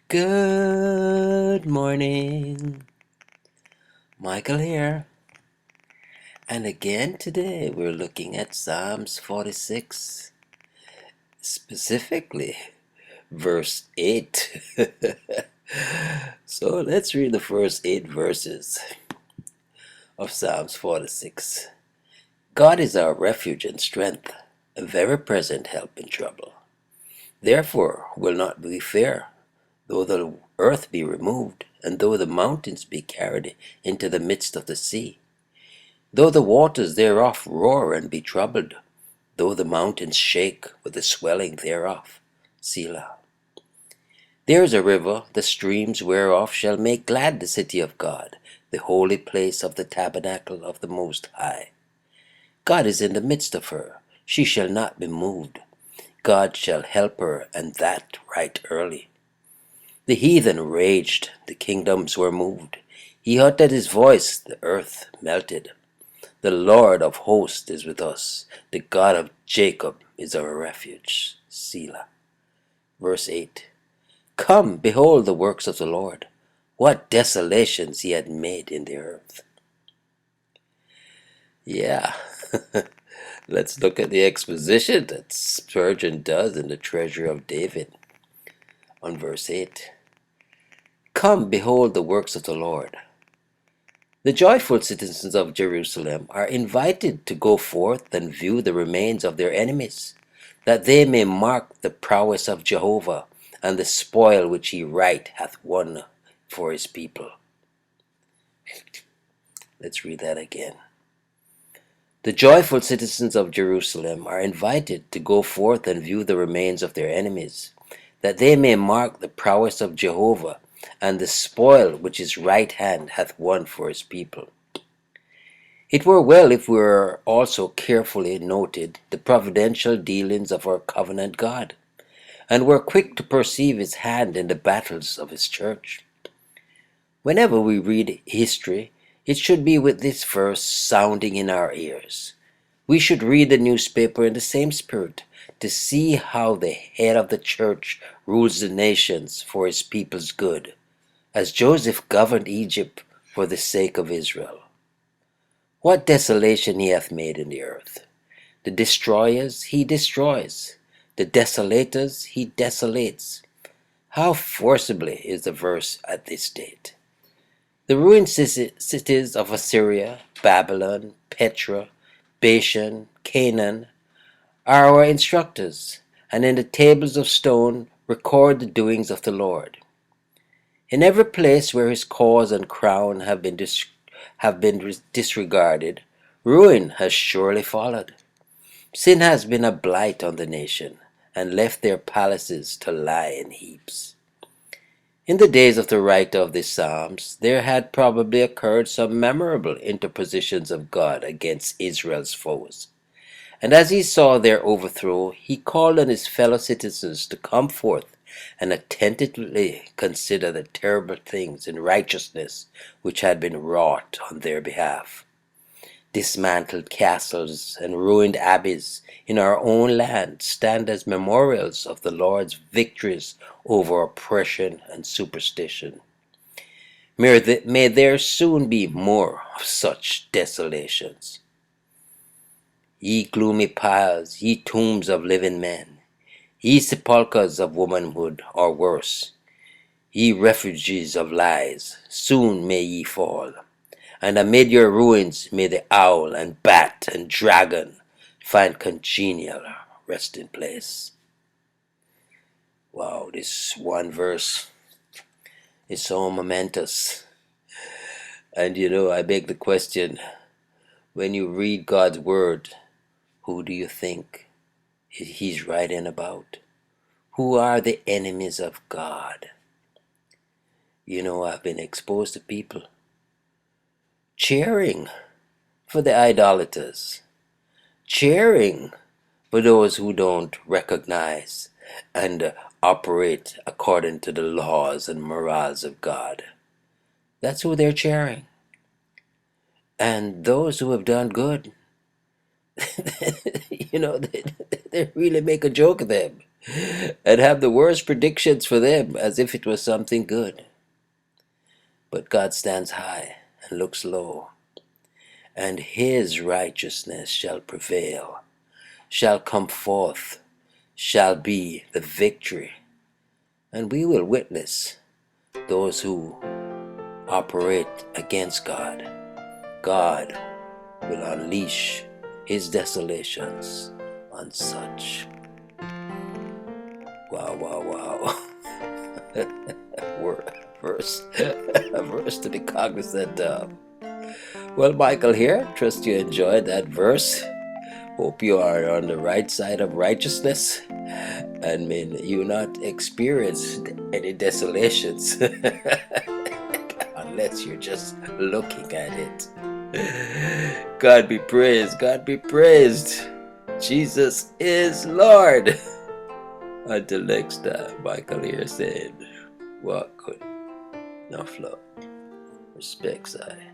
Good morning, Michael here. And again today we're looking at Psalms 46, specifically verse 8. So let's read the first 8 verses of Psalms 46. God is our refuge and strength, a very present help in trouble. Therefore will not we fear, though the earth be removed, and though the mountains be carried into the midst of the sea. Though the waters thereof roar and be troubled, though the mountains shake with the swelling thereof. Selah. There is a river, the streams whereof shall make glad the city of God, the holy place of the tabernacle of the Most High. God is in the midst of her, she shall not be moved. God shall help her, and that right early. The heathen raged, the kingdoms were moved. He uttered his voice, the earth melted. The Lord of hosts is with us. The God of Jacob is our refuge. Selah. Verse 8. Come, behold the works of the Lord. What desolations he had made in the earth. Yeah. Let's look at the exposition that Spurgeon does in the Treasure of David on verse 8. Come, behold the works of the Lord. The joyful citizens of Jerusalem are invited to go forth and view the remains of their enemies, that they may mark the prowess of Jehovah and the spoil which he right hath won for his people. Let's read that again. The joyful citizens of Jerusalem are invited to go forth and view the remains of their enemies, that they may mark the prowess of Jehovah and the spoil which his right hand hath won for his people. It were well if we were also carefully noted the providential dealings of our covenant God, and were quick to perceive his hand in the battles of his church. Whenever we read history, it should be with this verse sounding in our ears. We should read the newspaper in the same spirit to see how the head of the church rules the nations for his people's good, as Joseph governed Egypt for the sake of Israel. What desolation he hath made in the earth! The destroyers he destroys, the desolators he desolates. How forcibly is the verse at this date! The ruined cities of Assyria, Babylon, Petra, Bashan, Canaan are our instructors, and in the tables of stone record the doings of the Lord. In every place where his cause and crown have been disregarded, ruin has surely followed. Sin has been a blight on the nation, and left their palaces to lie in heaps. In the days of the writer of these Psalms, there had probably occurred some memorable interpositions of God against Israel's foes. And as he saw their overthrow, he called on his fellow citizens to come forth and attentively consider the terrible things in righteousness which had been wrought on their behalf. Dismantled castles and ruined abbeys in our own land stand as memorials of the Lord's victories over oppression and superstition. May there soon be more of such desolations. Ye gloomy piles, ye tombs of living men, ye sepulchres of womanhood or worse, ye refuges of lies, soon may ye fall. And amid your ruins may the owl and bat and dragon find congenial resting place. Wow, this one verse is so momentous. And I beg the question, when you read God's word, who do you think he's writing about? Who are the enemies of God? I've been exposed to people cheering for the idolaters, cheering for those who don't recognize and operate according to the laws and morals of God. That's who they're cheering. And those who have done good, they really make a joke of them. and have the worst predictions for them as if it was something good. But God stands high and looks low, and his righteousness shall prevail, shall come forth, shall be the victory. And we will witness those who operate against God. God will unleash his desolations on such. Wow, wow, wow. A verse to be cognizant of. Well, Michael here. Trust you enjoyed that verse. Hope you are on the right side of righteousness and may you not experience any desolations unless you're just looking at it. God be praised. God be praised. Jesus is Lord. Until next time, Michael here saying, walk good, no flow. Respects I.